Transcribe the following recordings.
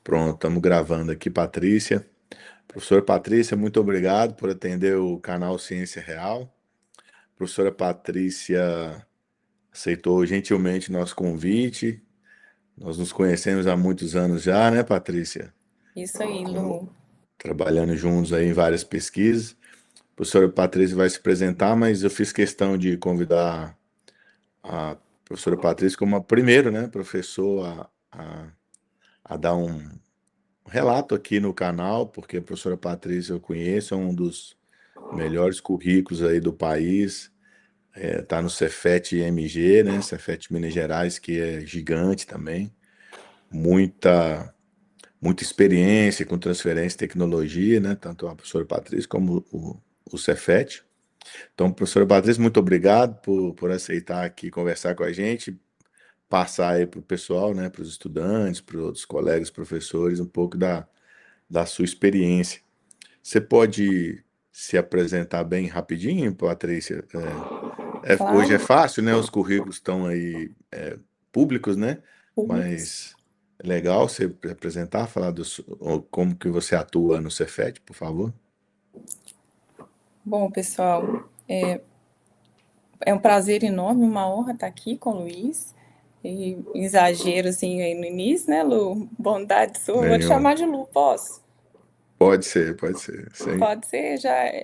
Pronto, estamos gravando aqui, Patrícia. Professora Patrícia, muito obrigado por atender o canal Ciência Real. Professora Patrícia aceitou gentilmente nosso convite. Nós nos conhecemos há muitos anos já, né, Patrícia? Isso aí, Como Lu. trabalhando juntos aí em várias pesquisas. A professora Patrícia vai se apresentar, mas eu fiz questão de convidar a professora Patrícia como a primeiro, né, professor a dar um relato aqui no canal, porque a professora Patrícia eu conheço, é um dos melhores currículos aí do país, tá no Cefet MG, né, Cefet Minas Gerais, que é gigante também, muita, muita experiência com transferência de tecnologia, né, tanto a professora Patrícia como o Cefet. Então, professora Patrícia, muito obrigado por aceitar aqui conversar com a gente, passar aí para o pessoal, né, para os estudantes, para os outros colegas, professores, um pouco da sua experiência. Você pode se apresentar bem rapidinho, Patrícia? Hoje é Claro, fácil, né? Os currículos estão aí públicos, né? públicos. Mas é legal você apresentar, falar como que você atua no Cefet, por favor. Bom, pessoal, é um prazer enorme, uma honra estar aqui com o Luiz. E exagero assim aí no início, né, Lu? Bondade sua, vou te Nenhum. chamar de Lu, posso? Pode ser, pode ser. Sim. Pode ser,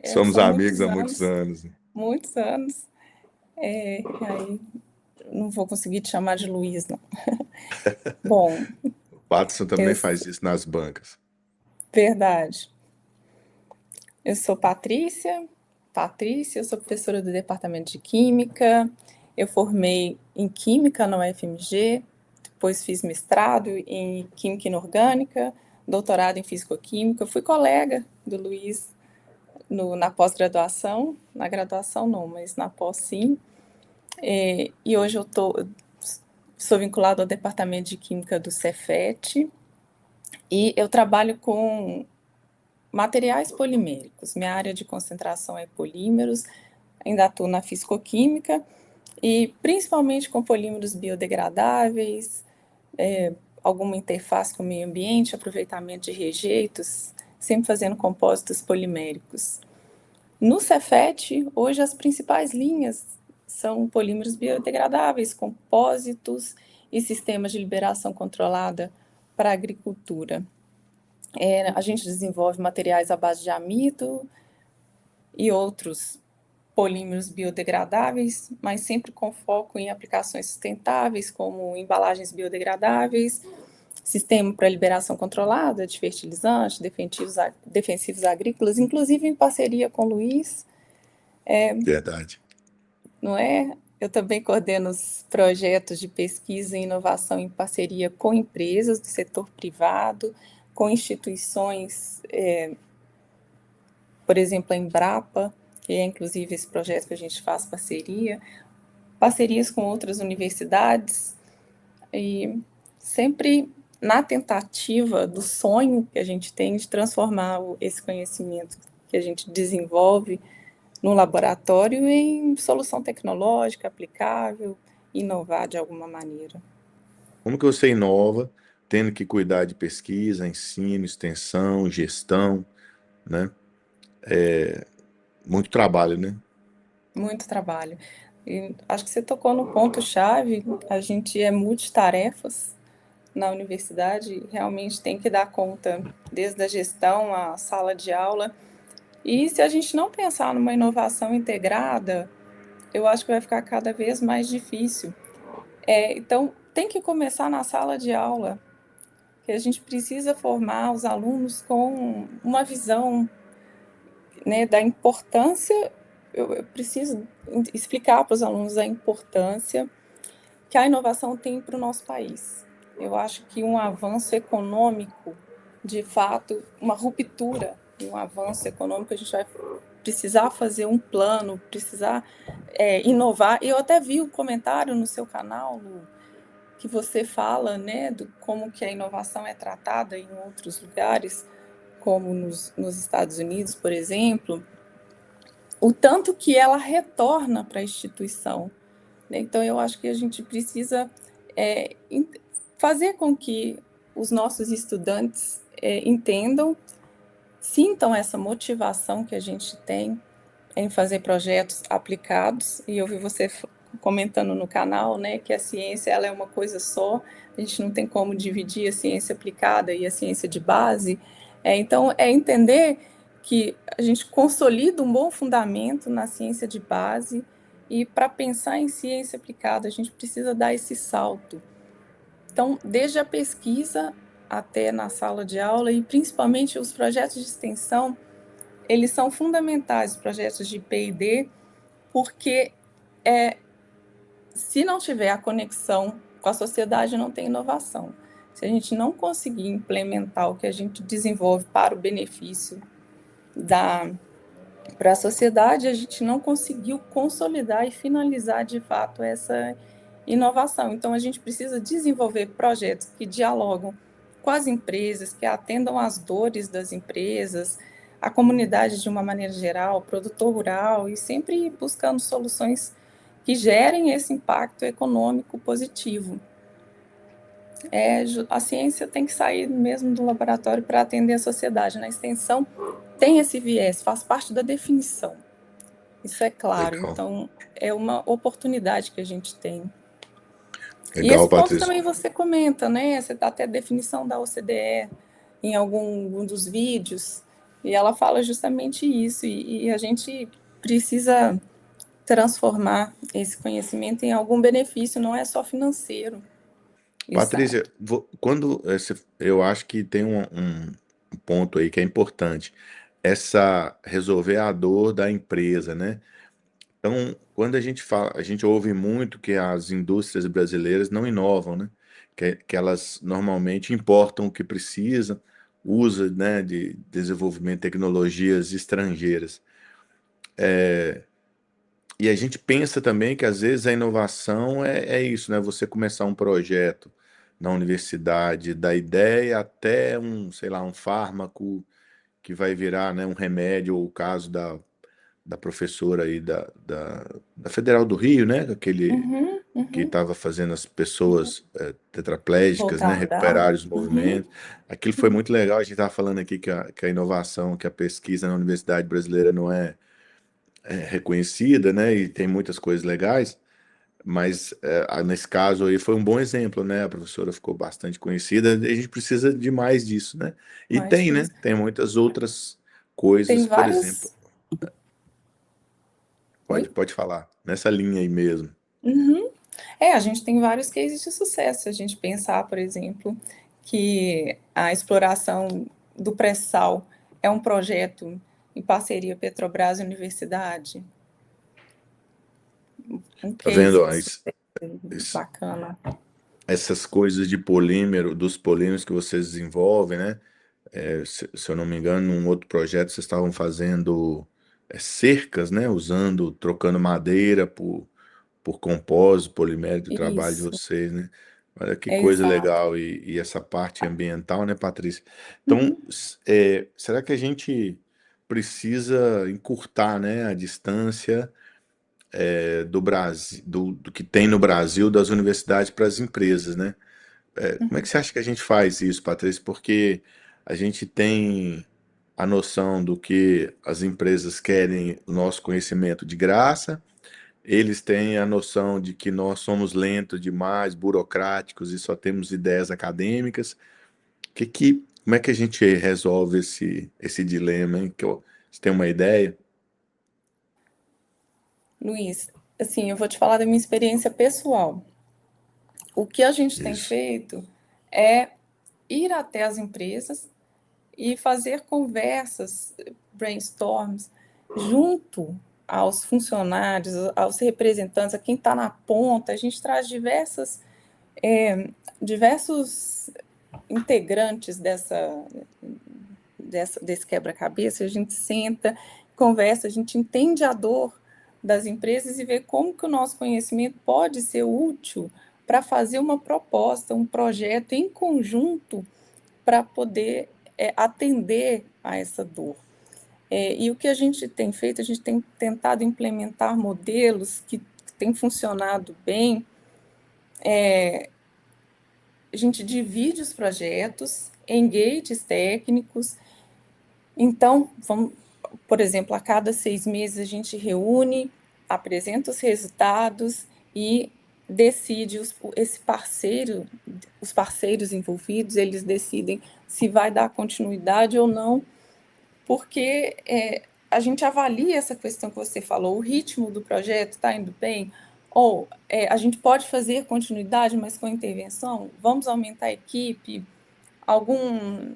Somos são amigos há muitos anos. muitos anos. Aí não vou conseguir te chamar de Luiz, não. Bom, O Patterson eu, também faz isso nas bancas. verdade. Eu sou Patrícia, eu sou professora do Departamento de Química. Eu formei em Química na UFMG, depois fiz mestrado em Química Inorgânica, doutorado em Físico-Química. Eu fui colega do Luiz na pós-graduação, na graduação não, mas na pós sim. E hoje sou vinculado ao Departamento de Química do Cefet e eu trabalho com materiais poliméricos. Minha área de concentração é polímeros, ainda atuo na fisicoquímica e principalmente com polímeros biodegradáveis, alguma interface com o meio ambiente, aproveitamento de rejeitos, sempre fazendo compósitos poliméricos. No Cefet, hoje as principais linhas são polímeros biodegradáveis, compósitos e sistemas de liberação controlada para a agricultura. A gente desenvolve materiais à base de amido e outros polímeros biodegradáveis, mas sempre com foco em aplicações sustentáveis, como embalagens biodegradáveis, sistema para liberação controlada de fertilizantes, defensivos agrícolas, inclusive em parceria com o Luiz, Verdade. não é? Eu também coordeno os projetos de pesquisa e inovação em parceria com empresas do setor privado, com instituições, por exemplo, a Embrapa, que é inclusive esse projeto que a gente faz parcerias com outras universidades, e sempre na tentativa do sonho que a gente tem de transformar esse conhecimento que a gente desenvolve no laboratório em solução tecnológica aplicável, inovar de alguma maneira. Como que você inova, tendo que cuidar de pesquisa, ensino, extensão, gestão, né? Muito trabalho, né? Muito trabalho. E acho que você tocou no ponto-chave, a gente é multitarefas na universidade, realmente tem que dar conta desde a gestão à sala de aula. E se a gente não pensar numa inovação integrada, eu acho que vai ficar cada vez mais difícil. Então, tem que começar na sala de aula, que a gente precisa formar os alunos com uma visão, né, da importância. Eu preciso explicar para os alunos a importância que a inovação tem para o nosso país. Eu acho que um avanço econômico, de fato, uma ruptura, um avanço econômico, a gente vai precisar fazer um plano, precisar inovar. Eu até vi o comentário no seu canal, Lu, que você fala, né, do como que a inovação é tratada em outros lugares, como nos Estados Unidos, por exemplo, o tanto que ela retorna para a instituição, né? Então, eu acho que a gente precisa é, fazer com que os nossos estudantes entendam, sintam essa motivação que a gente tem em fazer projetos aplicados. E eu vi você comentando no canal, né, que a ciência ela é uma coisa só, a gente não tem como dividir a ciência aplicada e a ciência de base. Então, é entender que a gente consolida um bom fundamento na ciência de base, e para pensar em ciência aplicada, a gente precisa dar esse salto. Então, desde a pesquisa até na sala de aula, e principalmente os projetos de extensão, eles são fundamentais, os projetos de P&D, porque se não tiver a conexão com a sociedade, não tem inovação. Se a gente não conseguir implementar o que a gente desenvolve para o benefício para a sociedade, a gente não conseguiu consolidar e finalizar de fato essa inovação. Então, a gente precisa desenvolver projetos que dialogam com as empresas, que atendam às dores das empresas, a comunidade de uma maneira geral, o produtor rural, e sempre buscando soluções que gerem esse impacto econômico positivo. A ciência tem que sair mesmo do laboratório para atender a sociedade. Na extensão tem esse viés, faz parte da definição. Isso é claro. Legal. Então, é uma oportunidade que a gente tem. E Legal, esse ponto Patrícia. também você comenta, né? Você dá até a definição da OCDE em algum dos vídeos, e ela fala justamente isso, e a gente precisa transformar esse conhecimento em algum benefício, não é só financeiro. Patrícia, quando eu acho que tem um ponto aí que é importante, resolver a dor da empresa, né? Então, quando a gente fala, a gente ouve muito que as indústrias brasileiras não inovam, né? Que elas normalmente importam o que precisam, usa, né, de desenvolvimento de tecnologias estrangeiras. E a gente pensa também que às vezes a inovação é isso, né? Você começar um projeto na universidade, da ideia até sei lá, um fármaco que vai virar, né, um remédio, ou o caso da professora aí da Federal do Rio, né? Aquele que estava fazendo as pessoas tetraplégicas, né, Voltar a andar. recuperar os movimentos. Aquilo foi muito legal. A gente estava falando aqui que a inovação, que a pesquisa na Universidade Brasileira não é reconhecida, né, e tem muitas coisas legais, mas nesse caso aí foi um bom exemplo, né? A professora ficou bastante conhecida, e a gente precisa de mais disso, né? E Mais tem, né? disso. Tem muitas outras Tem coisas, por exemplo. vários. Oi? Pode falar, nessa linha aí mesmo. Uhum. A gente tem vários cases de sucesso. Se a gente pensar, por exemplo, que a exploração do pré-sal é um projeto em parceria Petrobras e Universidade, um Tá vendo? case Ó, de sucesso bacana. essas coisas de polímero, dos polímeros que vocês desenvolvem, né? Se eu não me engano, num outro projeto vocês estavam fazendo cercas, né? Trocando madeira por compósito, polimérico do trabalho de Isso, vocês, né? Olha que coisa exato. legal. E essa parte ambiental, né, Patrícia? Então, Uhum. será que a gente precisa encurtar, né, a distância do Brasil, do que tem no Brasil, das universidades para as empresas, né? Como é que você acha que a gente faz isso, Patrícia? Porque a gente tem a noção do que as empresas querem o nosso conhecimento de graça, eles têm a noção de que nós somos lentos demais, burocráticos e só temos ideias acadêmicas. Como é que a gente resolve esse dilema, hein? Você tem uma ideia? Luiz, assim, eu vou te falar da minha experiência pessoal. O que a gente tem Isso. feito é ir até as empresas e fazer conversas, brainstorms, junto aos funcionários, aos representantes, a quem está na ponta. A gente traz diversos integrantes desse quebra-cabeça. A gente senta, conversa, a gente entende a dor das empresas e vê como que o nosso conhecimento pode ser útil para fazer uma proposta, um projeto em conjunto para poder atender a essa dor. E o que a gente tem feito, a gente tem tentado implementar modelos que têm funcionado bem, a gente divide os projetos em gates técnicos. Então, por exemplo, a cada 6 meses a gente reúne, apresenta os resultados e decide os parceiros envolvidos, eles decidem se vai dar continuidade ou não, porque a gente avalia essa questão que você falou, o ritmo do projeto está indo bem, ou a gente pode fazer continuidade, mas com intervenção, vamos aumentar a equipe, algum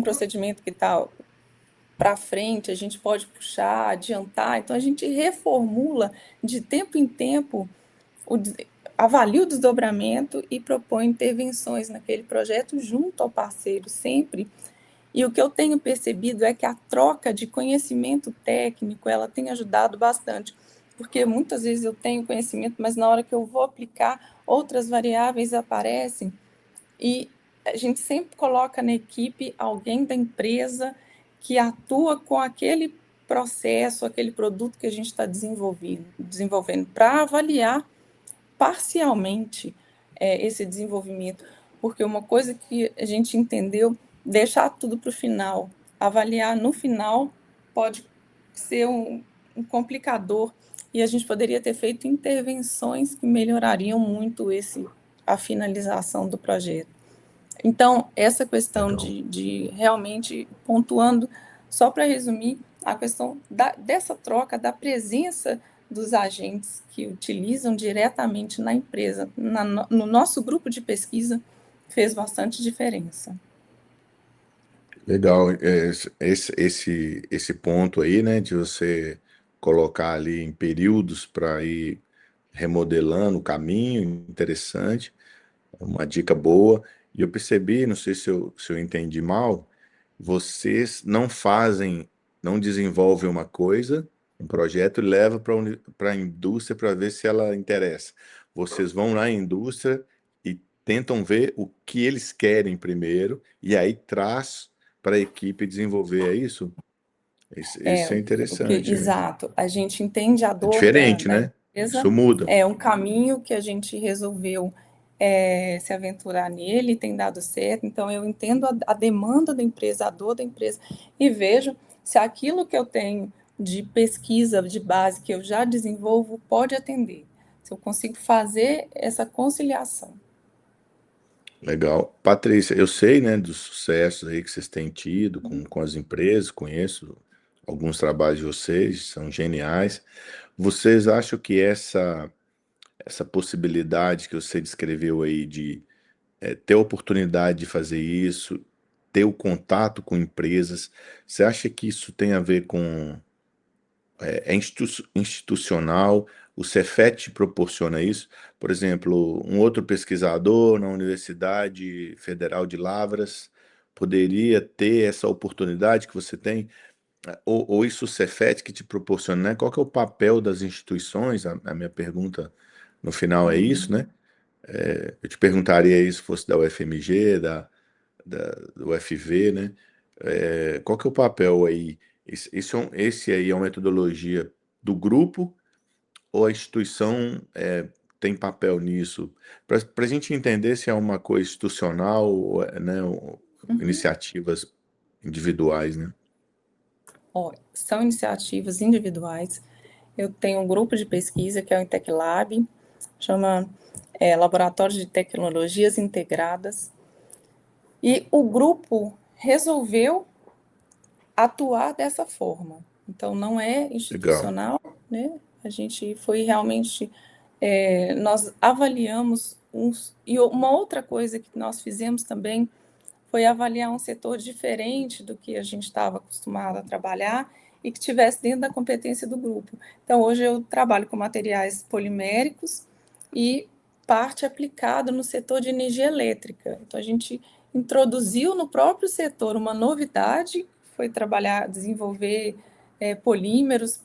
procedimento que está para frente, a gente pode puxar, adiantar, então a gente reformula de tempo em tempo, avalia o desdobramento e propõe intervenções naquele projeto junto ao parceiro sempre. E o que eu tenho percebido é que a troca de conhecimento técnico, ela tem ajudado bastante, porque muitas vezes eu tenho conhecimento, mas na hora que eu vou aplicar, outras variáveis aparecem, e a gente sempre coloca na equipe alguém da empresa que atua com aquele processo, aquele produto que a gente está desenvolvendo para avaliar parcialmente esse desenvolvimento, porque uma coisa que a gente entendeu, deixar tudo para o final, avaliar no final pode ser um complicador, e a gente poderia ter feito intervenções que melhorariam muito a finalização do projeto. Então, essa questão de realmente pontuando, só para resumir, a questão dessa troca, da presença dos agentes que utilizam diretamente na empresa, no nosso grupo de pesquisa, fez bastante diferença. Legal, esse ponto aí, né, de você colocar ali em períodos para ir remodelando o caminho, interessante, uma dica boa. E eu percebi, não sei se eu entendi mal, vocês não desenvolvem uma coisa, um projeto, e leva para a indústria para ver se ela interessa. Vocês vão na indústria e tentam ver o que eles querem primeiro, e aí traz para a equipe desenvolver, é isso? Isso é interessante, né? Exato, a gente entende a É dor diferente, da né? empresa, Isso muda. é um caminho que a gente resolveu se aventurar nele, tem dado certo, então eu entendo a demanda da empresa, a dor da empresa, e vejo se aquilo que eu tenho de pesquisa de base que eu já desenvolvo pode atender, se eu consigo fazer essa conciliação. Legal. Patrícia, eu sei, né, dos sucessos aí que vocês têm tido com as empresas, conheço alguns trabalhos de vocês, são geniais. Vocês acham que essa possibilidade que você descreveu aí de ter a oportunidade de fazer isso, ter o contato com empresas, você acha que isso tem a ver com institucional, o Cefet proporciona isso? Por exemplo, um outro pesquisador na Universidade Federal de Lavras poderia ter essa oportunidade que você tem? Ou isso o Cefet que te proporciona, né? Qual que é o papel das instituições? A minha pergunta no final é isso, né? Eu te perguntaria isso se fosse da UFMG, do UFV, né? Qual que é o papel aí? Esse aí é uma metodologia do grupo ou a instituição tem papel nisso? Para a gente entender se é uma coisa institucional ou né, iniciativas individuais, né? São iniciativas individuais. Eu tenho um grupo de pesquisa que é o Intec Lab, chama Laboratório de Tecnologias Integradas, e o grupo resolveu atuar dessa forma. Então, não é Legal. institucional, né? A gente foi realmente, nós avaliamos e uma outra coisa que nós fizemos também foi avaliar um setor diferente do que a gente estava acostumado a trabalhar e que estivesse dentro da competência do grupo. Então, hoje eu trabalho com materiais poliméricos e parte aplicada no setor de energia elétrica. Então, a gente introduziu no próprio setor uma novidade, foi desenvolver polímeros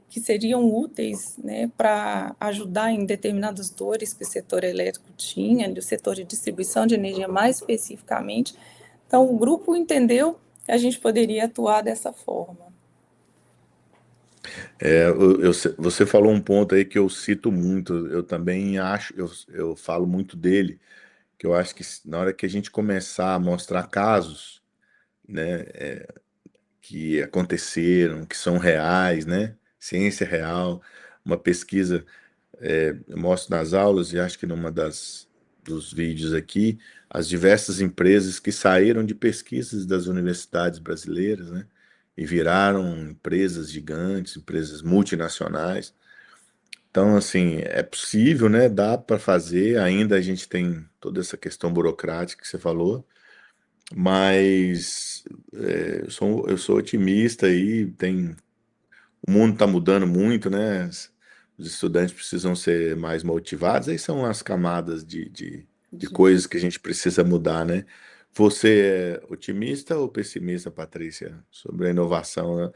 que seriam úteis, né, para ajudar em determinadas dores que o setor elétrico tinha, o setor de distribuição de energia mais especificamente. Então, o grupo entendeu que a gente poderia atuar dessa forma. Você falou um ponto aí que eu cito muito, eu também acho, eu falo muito dele, que eu acho que na hora que a gente começar a mostrar casos, né, que aconteceram, que são reais, né, ciência real, uma pesquisa, eu mostro nas aulas e acho que numa dos vídeos aqui, as diversas empresas que saíram de pesquisas das universidades brasileiras, né, e viraram empresas gigantes, empresas multinacionais. Então, assim, é possível, né? Dá para fazer. Ainda a gente tem toda essa questão burocrática que você falou, mas eu sou otimista e o mundo está mudando muito, né? Os estudantes precisam ser mais motivados. Aí são as camadas de De- coisas que a gente precisa mudar, né? Você é otimista ou pessimista, Patrícia, sobre a inovação, né?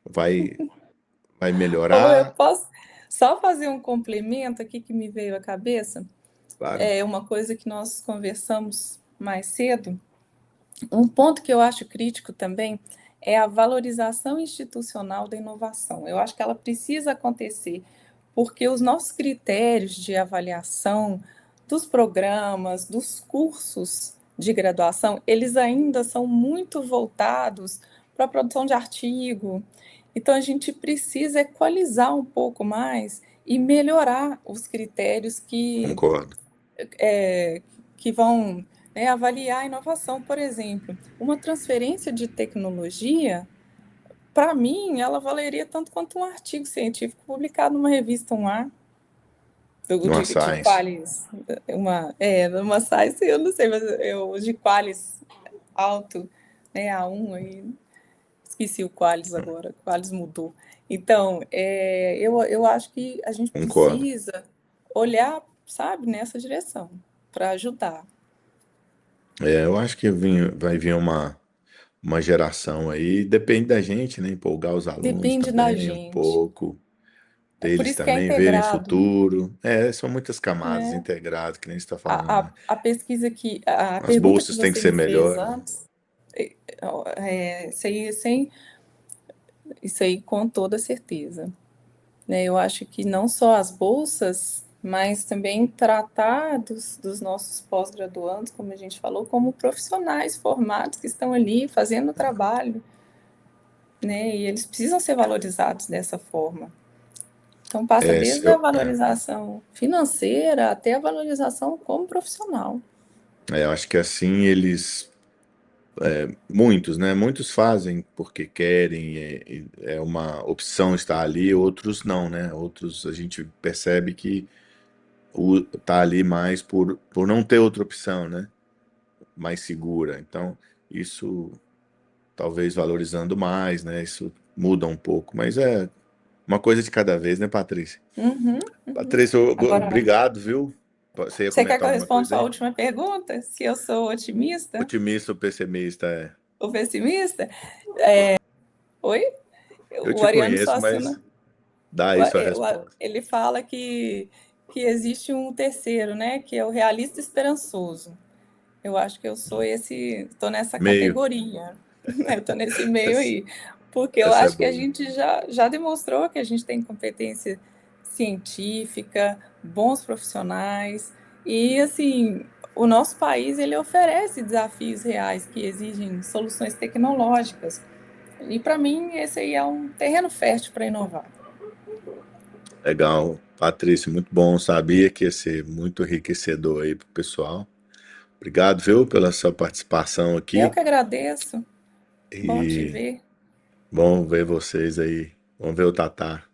Vai, vai Ou eu melhorar? posso só fazer um complemento aqui que me veio à cabeça. Claro, É uma coisa que nós conversamos mais cedo. Um ponto que eu acho crítico também é a valorização institucional da inovação. Eu acho que ela precisa acontecer, porque os nossos critérios de avaliação dos programas, dos cursos de graduação, eles ainda são muito voltados para a produção de artigo. Então, a gente precisa equalizar um pouco mais e melhorar os critérios concordo. é, que vão, né, avaliar a inovação. Por exemplo, uma transferência de tecnologia, para mim, ela valeria tanto quanto um artigo científico publicado numa revista 1A, Numa de Science. Qualis, numa Science, eu não sei, mas eu, de Qualis alto, né, A1, aí, esqueci o Qualis agora, o Qualis mudou. Então, eu acho que a gente Concordo. precisa olhar, sabe, nessa direção, para ajudar. Eu acho que vai vir uma geração aí, depende da gente, né? Empolgar os alunos Depende da também, um gente. pouco, É por deles isso que é também verem integrado, futuro. São muitas camadas né? integradas, que nem você está falando, né? A pesquisa que, a As pergunta que bolsas têm que você ser me fez melhores, né? antes, isso aí, isso aí com toda certeza, né? Eu acho que não só as bolsas, mas também tratar dos nossos pós-graduandos, como a gente falou, como profissionais formados que estão ali fazendo o trabalho, né? E eles precisam ser valorizados dessa forma. Então, passa É, desde a valorização financeira até a valorização como profissional. eu acho que assim muitos, né? Muitos fazem porque querem, é uma opção estar ali, outros não, né? Outros a gente percebe que tá ali mais por não ter outra opção, né? Mais segura. Então, isso talvez valorizando mais, né? Isso muda um pouco, mas é uma coisa de cada vez, né, Patrícia? Uhum, uhum. Patrícia, Agora, obrigado, viu? Você ia você quer que comentar eu alguma responda coisa sua aí? última pergunta? Se eu sou otimista Otimista ou pessimista? ou pessimista? Oi? Eu O te Ariano conheço, mas Suassuna, dá aí sua resposta. ele fala que existe um terceiro, né? Que é o realista esperançoso. Eu acho que eu sou estou nessa Meio. categoria. Eu estou nesse meio Essa, aí. Porque eu essa é acho que a boa. gente já demonstrou que a gente tem competência científica, bons profissionais, e assim, o nosso país ele oferece desafios reais que exigem soluções tecnológicas. E para mim esse aí é um terreno fértil para inovar. Legal. Patrícia, muito bom. Sabia que ia ser muito enriquecedor aí pro pessoal. Obrigado, viu, pela sua participação Eu aqui. que agradeço. Bom te E ver. bom ver vocês aí. Vamos ver o Tatá.